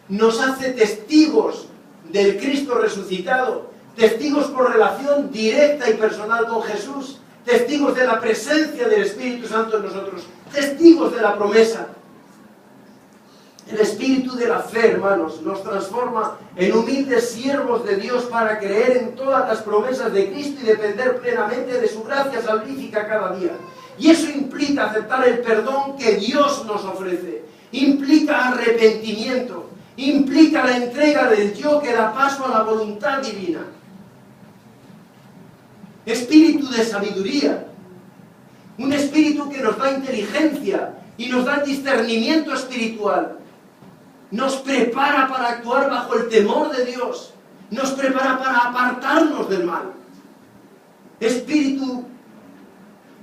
Nos hace testigos del Cristo resucitado. Testigos por relación directa y personal con Jesús. Testigos de la presencia del Espíritu Santo en nosotros. Testigos de la promesa. El espíritu de la fe, hermanos, nos transforma en humildes siervos de Dios para creer en todas las promesas de Cristo y depender plenamente de su gracia salvífica cada día. Y eso implica aceptar el perdón que Dios nos ofrece. Implica arrepentimiento. Implica la entrega del yo que da paso a la voluntad divina. Espíritu de sabiduría. Un espíritu que nos da inteligencia y nos da discernimiento espiritual. Nos prepara para actuar bajo el temor de Dios. Nos prepara para apartarnos del mal. Espíritu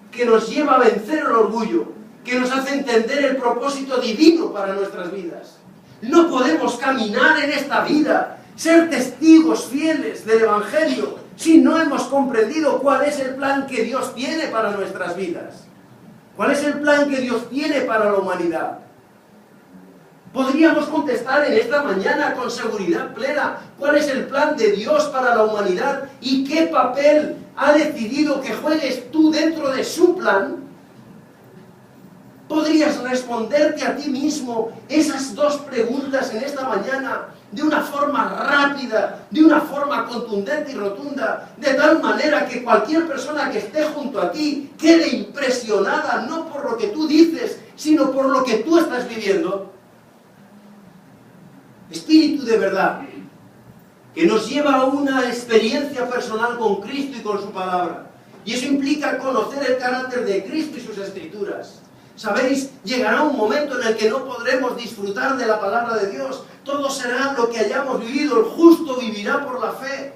que nos lleva a vencer el orgullo, que nos hace entender el propósito divino para nuestras vidas. No podemos caminar en esta vida, ser testigos fieles del Evangelio, si no hemos comprendido cuál es el plan que Dios tiene para nuestras vidas. ¿Cuál es el plan que Dios tiene para la humanidad? Podríamos contestar en esta mañana con seguridad plena cuál es el plan de Dios para la humanidad y qué papel ha decidido que juegues tú dentro de su plan. Podrías responderte a ti mismo esas 2 preguntas en esta mañana de una forma rápida, de una forma contundente y rotunda, de tal manera que cualquier persona que esté junto a ti quede impresionada no por lo que tú dices, sino por lo que tú estás viviendo. Espíritu de verdad, que nos lleva a una experiencia personal con Cristo y con su palabra. Y eso implica conocer el carácter de Cristo y sus escrituras. Sabéis, llegará un momento en el que no podremos disfrutar de la palabra de Dios. Todo será lo que hayamos vivido. El justo vivirá por la fe.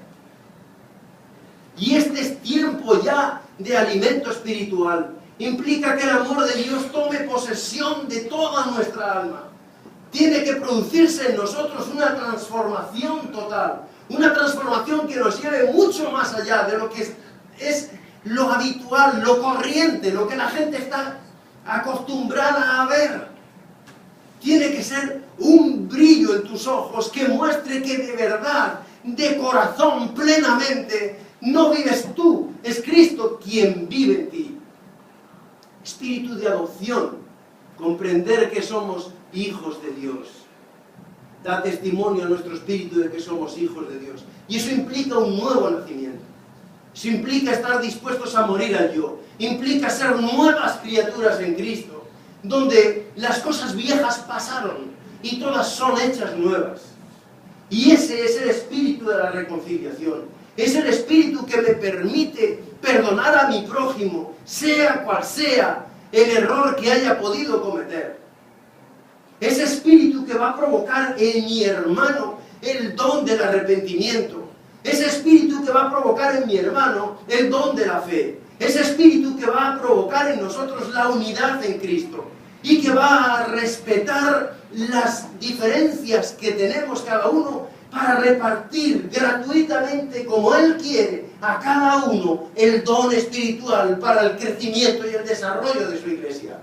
Y este es tiempo ya de alimento espiritual. Implica que el amor de Dios tome posesión de toda nuestra alma. Tiene que producirse en nosotros una transformación total. Una transformación que nos lleve mucho más allá de lo que es lo habitual, lo corriente, lo que la gente está acostumbrada a ver. Tiene que ser un brillo en tus tus ojos, que muestre que de verdad, de corazón, plenamente, no vives tú, es Cristo quien vive en ti. Espíritu de adopción, comprender que somos hijos de Dios. Da testimonio a nuestro espíritu de que somos hijos de Dios. Y eso implica un nuevo nacimiento. Eso implica estar dispuestos a morir al yo. Implica ser nuevas criaturas en Cristo, donde las cosas viejas pasaron y todas son hechas nuevas. Y ese es el espíritu de la reconciliación. Es el espíritu que me permite perdonar a mi prójimo, sea cual sea el error que haya podido cometer. Ese espíritu que va a provocar en mi hermano el don del arrepentimiento. Ese espíritu que va a provocar en mi hermano el don de la fe. Ese espíritu que va a provocar en nosotros la unidad en Cristo. Y que va a respetar las diferencias que tenemos cada uno para repartir gratuitamente, como Él quiere, a cada uno el don espiritual para el crecimiento y el desarrollo de su iglesia.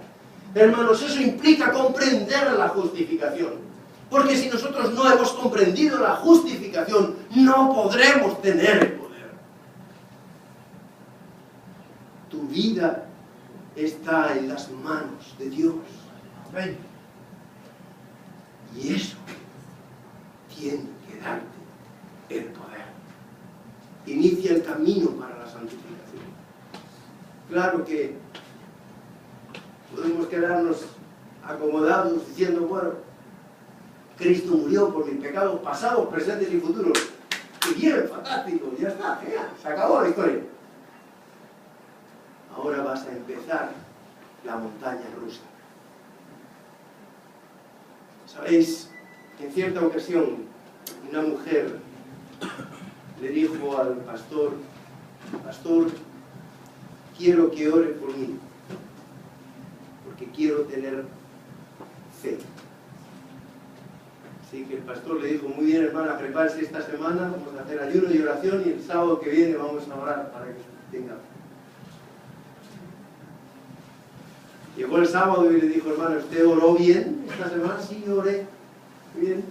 Hermanos, eso implica comprender la justificación. Porque si nosotros no hemos comprendido la justificación, no podremos tener el poder. Tu vida está en las manos de Dios. Amén. Y eso tiene que darte el poder. Inicia el camino para la santificación. Claro que podemos quedarnos acomodados diciendo, bueno, Cristo murió por mis pecados pasados, presentes y futuros. Y bien, fantástico, ya está, genial, se acabó la historia. Ahora vas a empezar la montaña rusa. ¿Sabéis? En cierta ocasión, una mujer le dijo al pastor, pastor, quiero que ore por mí, porque quiero tener fe. Así que el pastor le dijo, muy bien hermana, prepárese esta semana, vamos a hacer ayuno y oración y el sábado que viene vamos a orar para que tenga fe. Llegó el sábado y le dijo, hermano, ¿usted oró bien esta semana? Sí, yo oré. Muy bien.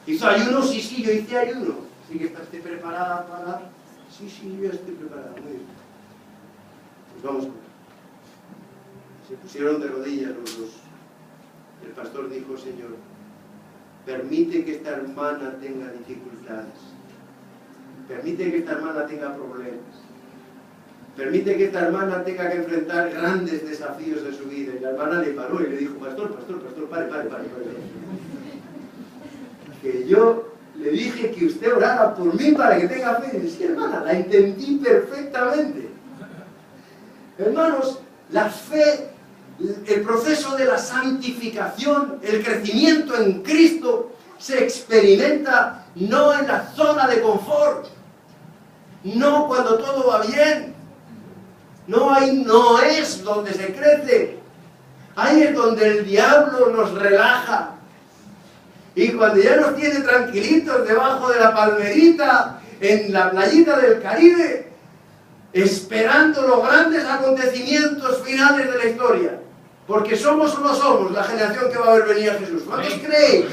¿Hizo ayuno? Sí, sí, yo hice ayuno. ¿Sí que está usted preparada para...? Sí, sí, yo estoy preparada. Muy bien. Pues vamos a ver. Se pusieron de rodillas los dos. El pastor dijo, Señor, permite que esta hermana tenga dificultades. Permite que esta hermana tenga problemas. Permite que esta hermana tenga que enfrentar grandes desafíos de su vida. Y la hermana le paró y le dijo, pastor, pare. Que yo le dije que usted orara por mí para que tenga fe. Y decía, hermana, la entendí perfectamente. Hermanos, la fe, el proceso de la santificación, el crecimiento en Cristo, se experimenta no en la zona de confort, no cuando todo va bien. No, ahí no es donde se crece. Ahí es donde el diablo nos relaja. Y cuando ya nos tiene tranquilitos debajo de la palmerita, en la playita del Caribe, esperando los grandes acontecimientos finales de la historia. Porque somos o no somos la generación que va a ver venir a Jesús. ¿Cuántos creéis?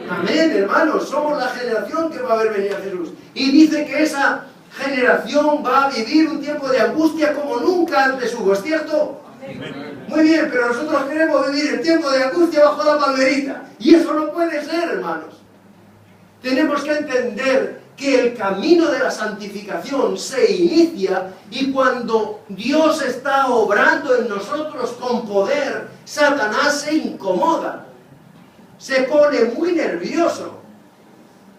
Amén, hermanos. Somos la generación que va a ver venir a Jesús. Y dice que esa generación va a vivir un tiempo de angustia como nunca antes hubo, ¿es cierto? Muy bien, pero nosotros queremos vivir el tiempo de angustia bajo la palmerita. Y eso no puede ser, hermanos. Tenemos que entender que el camino de la santificación se inicia y cuando Dios está obrando en nosotros con poder, Satanás se incomoda, se pone muy nervioso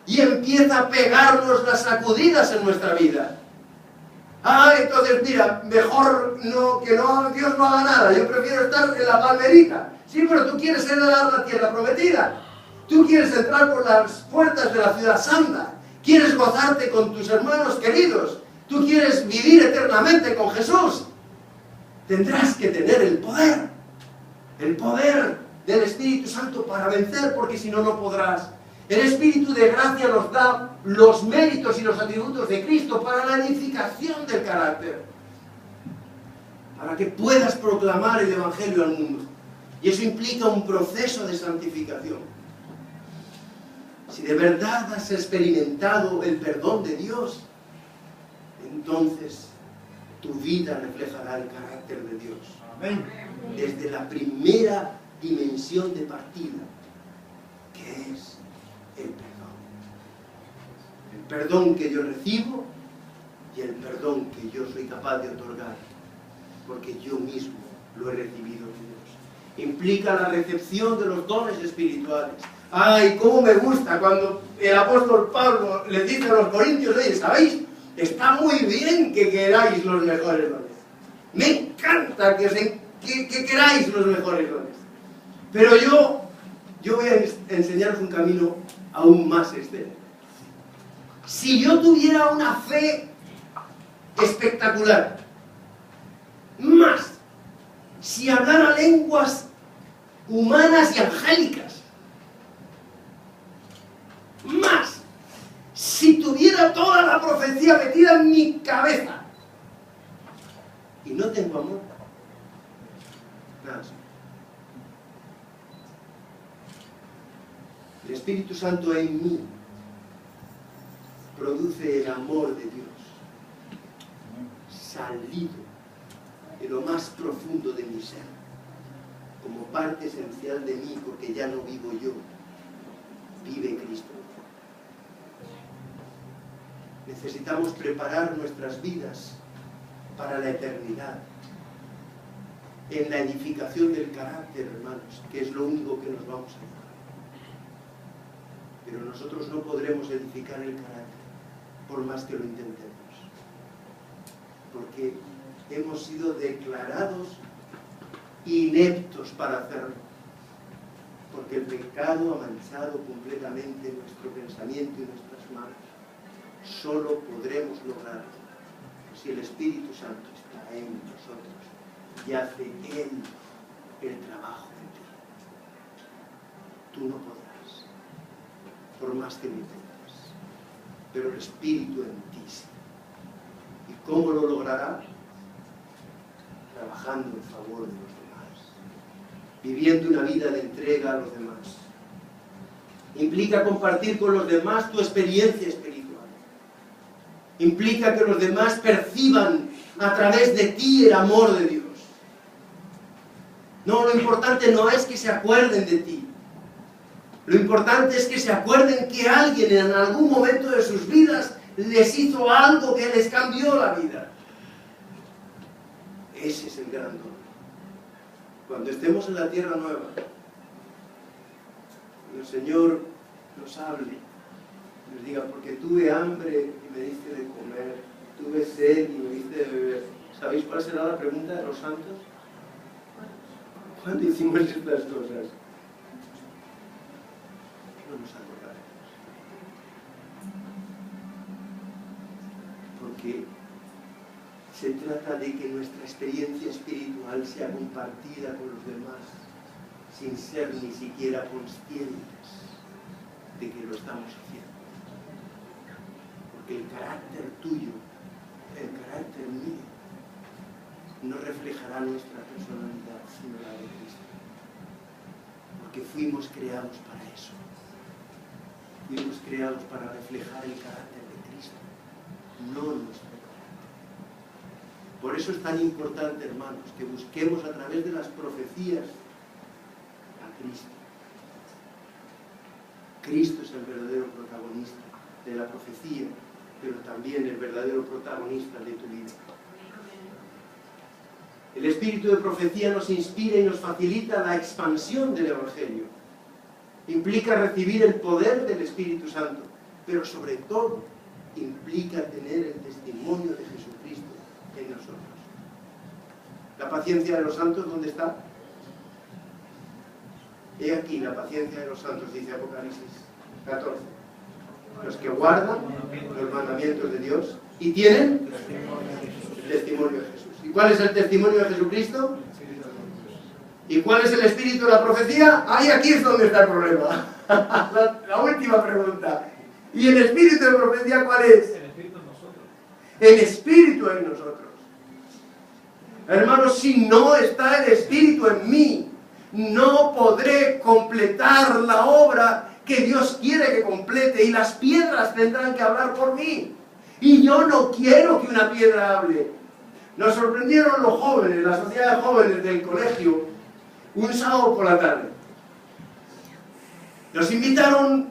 y empieza a pegarnos las sacudidas en nuestra vida. Entonces mira, mejor que Dios no haga nada, yo prefiero estar en la palmerita. Sí, pero tú quieres heredar la tierra prometida, tú quieres entrar por las puertas de la ciudad santa, quieres gozarte con tus hermanos queridos, tú quieres vivir eternamente con Jesús. Tendrás que tener el poder del Espíritu Santo para vencer, porque si no, no podrás. El Espíritu de gracia nos da los méritos y los atributos de Cristo para la edificación del carácter, para que puedas proclamar el Evangelio al mundo. Y eso implica un proceso de santificación. si de verdad has experimentado el perdón de Dios, entonces tu vida reflejará el carácter de Dios. Amén. Desde la primera dimensión de partida, que es el perdón. El perdón que yo recibo y el perdón que yo soy capaz de otorgar, porque yo mismo lo he recibido de Dios. Implica la recepción de los dones espirituales. ¡Ay, cómo me gusta cuando el apóstol Pablo le dice a los corintios, oye, ¿sabéis? Está muy bien que queráis los mejores dones. Me encanta que queráis los mejores dones. Pero yo voy a enseñaros un camino aún más excelente. Si yo tuviera una fe espectacular, más, si hablara lenguas humanas y angélicas, más, si tuviera toda la profecía metida en mi cabeza y no tengo amor, nada más. El Espíritu Santo en mí produce el amor de Dios salido de lo más profundo de mi ser, como parte esencial de mí, porque ya no vivo yo, vive Cristo. Necesitamos preparar nuestras vidas para la eternidad, en la edificación del carácter, hermanos, que es lo único que nos vamos a llevar. Pero nosotros no podremos edificar el carácter, por más que lo intentemos, porque hemos sido declarados ineptos para hacerlo, porque el pecado ha manchado completamente nuestro pensamiento y nuestras manos. Solo podremos lograrlo si el Espíritu Santo está en nosotros y hace Él el trabajo en ti. Tú no podrás, por más que lo intentes, pero el Espíritu en ti sí. ¿Y cómo lo logrará? Trabajando en favor de los demás, viviendo una vida de entrega a los demás. Implica compartir con los demás tu experiencia espiritual. Implica que los demás perciban a través de ti el amor de Dios. No, lo importante no es que se acuerden de ti. Lo importante es que se acuerden que alguien en algún momento de sus vidas les hizo algo que les cambió la vida. Ese es el gran don. Cuando estemos en la tierra nueva, el Señor nos hable, nos diga, porque tuve hambre y me diste de comer, tuve sed y me diste de beber. ¿Sabéis cuál será la pregunta de los santos? ¿Cuándo hicimos estas cosas? No nos acordaremos. Porque se trata de que nuestra experiencia espiritual sea compartida con los demás, sin ser ni siquiera conscientes de que lo estamos haciendo. Porque el carácter tuyo, el carácter mío, no reflejará nuestra personalidad, sino la de Cristo. Porque fuimos creados para eso. Fuimos creados para reflejar el carácter de Cristo, no nuestro carácter. Por eso es tan importante, hermanos, que busquemos a través de las profecías a Cristo. Cristo es el verdadero protagonista de la profecía, pero también el verdadero protagonista de tu vida. El espíritu de profecía nos inspira y nos facilita la expansión del Evangelio. Implica recibir el poder del Espíritu Santo, pero sobre todo implica tener el testimonio de Jesucristo en nosotros. ¿La paciencia de los santos dónde está? He aquí la paciencia de los santos, dice Apocalipsis 14. Los que guardan los mandamientos de Dios y tienen el testimonio de Jesús. ¿Y cuál es el testimonio de Jesucristo? ¿Y cuál es el espíritu de la profecía? Ahí aquí es donde está el problema. La última pregunta. ¿Y el espíritu de profecía cuál es? El espíritu en nosotros. El espíritu en nosotros. Hermanos, si no está el espíritu en mí, no podré completar la obra que Dios quiere que complete, y las piedras tendrán que hablar por mí. Y yo no quiero que una piedra hable. Nos sorprendieron los jóvenes, la sociedad de jóvenes del colegio, un sábado por la tarde. Nos invitaron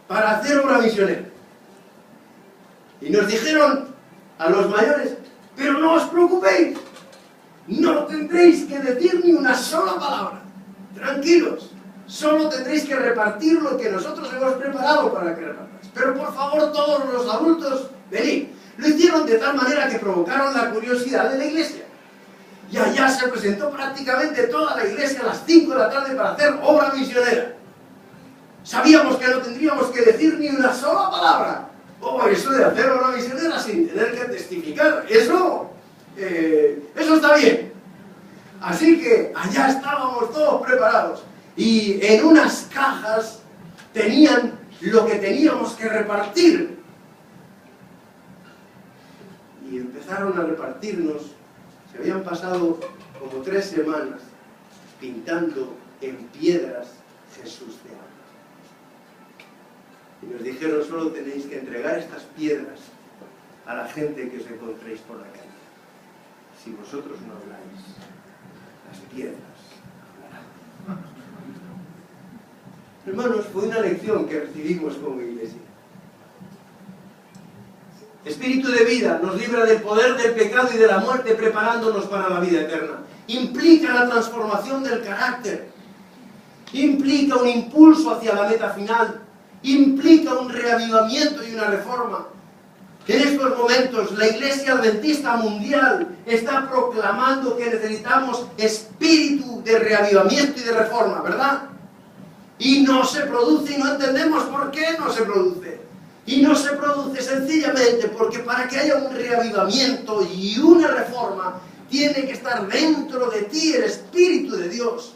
para hacer obra misionera. Y nos dijeron a los mayores, pero no os preocupéis, no tendréis que decir ni una sola palabra. Tranquilos, solo tendréis que repartir lo que nosotros hemos preparado para que repartáis. Pero por favor, todos los adultos, venid. Lo hicieron de tal manera que provocaron la curiosidad de la iglesia. Y allá se presentó prácticamente toda la iglesia a las 5 de la tarde para hacer obra misionera. Sabíamos que no tendríamos que decir ni una sola palabra. Oh, eso de hacer obra misionera sin tener que testificar, eso está bien. Así que allá estábamos todos preparados. Y en unas cajas tenían lo que teníamos que repartir. Y empezaron a repartirnos. Se habían pasado como 3 semanas pintando en piedras Jesús te ama. Y nos dijeron, solo tenéis que entregar estas piedras a la gente que os encontréis por la calle. Si vosotros no habláis, las piedras hablarán. Hermanos, fue una lección que recibimos como iglesia. Espíritu de vida nos libra del poder del pecado y de la muerte, preparándonos para la vida eterna. Implica la transformación del carácter. Implica un impulso hacia la meta final. Implica un reavivamiento y una reforma. En estos momentos la Iglesia Adventista Mundial está proclamando que necesitamos espíritu de reavivamiento y de reforma, ¿verdad? Y no se produce, y no entendemos por qué no se produce. Y no se produce sencillamente porque para que haya un reavivamiento y una reforma, tiene que estar dentro de ti el Espíritu de Dios,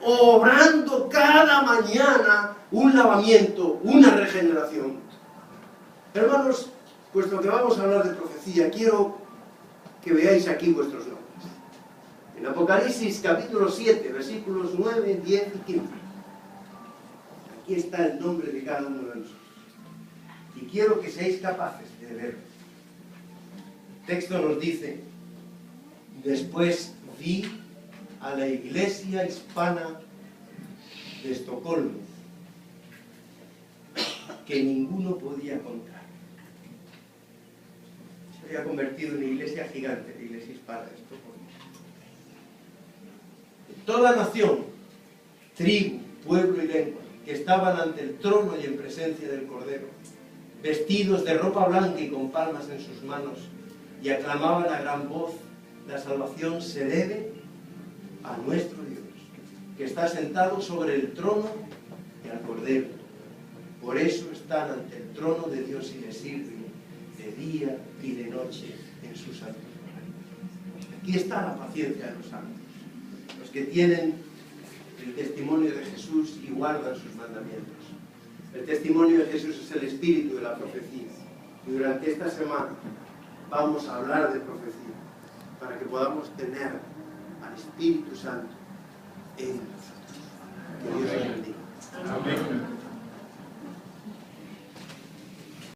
obrando cada mañana un lavamiento, una regeneración. Hermanos, puesto que vamos a hablar de profecía, quiero que veáis aquí vuestros nombres. En Apocalipsis capítulo 7, versículos 9, 10 y 15. Aquí está el nombre de cada uno de nosotros. Y quiero que seáis capaces de verlo. El texto nos dice, después vi a la iglesia hispana de Estocolmo, que ninguno podía contar. Se había convertido en una iglesia gigante, la iglesia hispana de Estocolmo. Toda nación, tribu, pueblo y lengua, que estaban ante el trono y en presencia del Cordero, vestidos de ropa blanca y con palmas en sus manos, y aclamaban a gran voz, la salvación se debe a nuestro Dios, que está sentado sobre el trono y al Cordero. Por eso están ante el trono de Dios y le sirven de día y de noche en su santuario. Aquí está la paciencia de los santos, los que tienen el testimonio de Jesús y guardan sus mandamientos. El testimonio de Jesús es el espíritu de la profecía. Y durante esta semana vamos a hablar de profecía para que podamos tener al Espíritu Santo en nosotros. Que Dios os bendiga. Amén.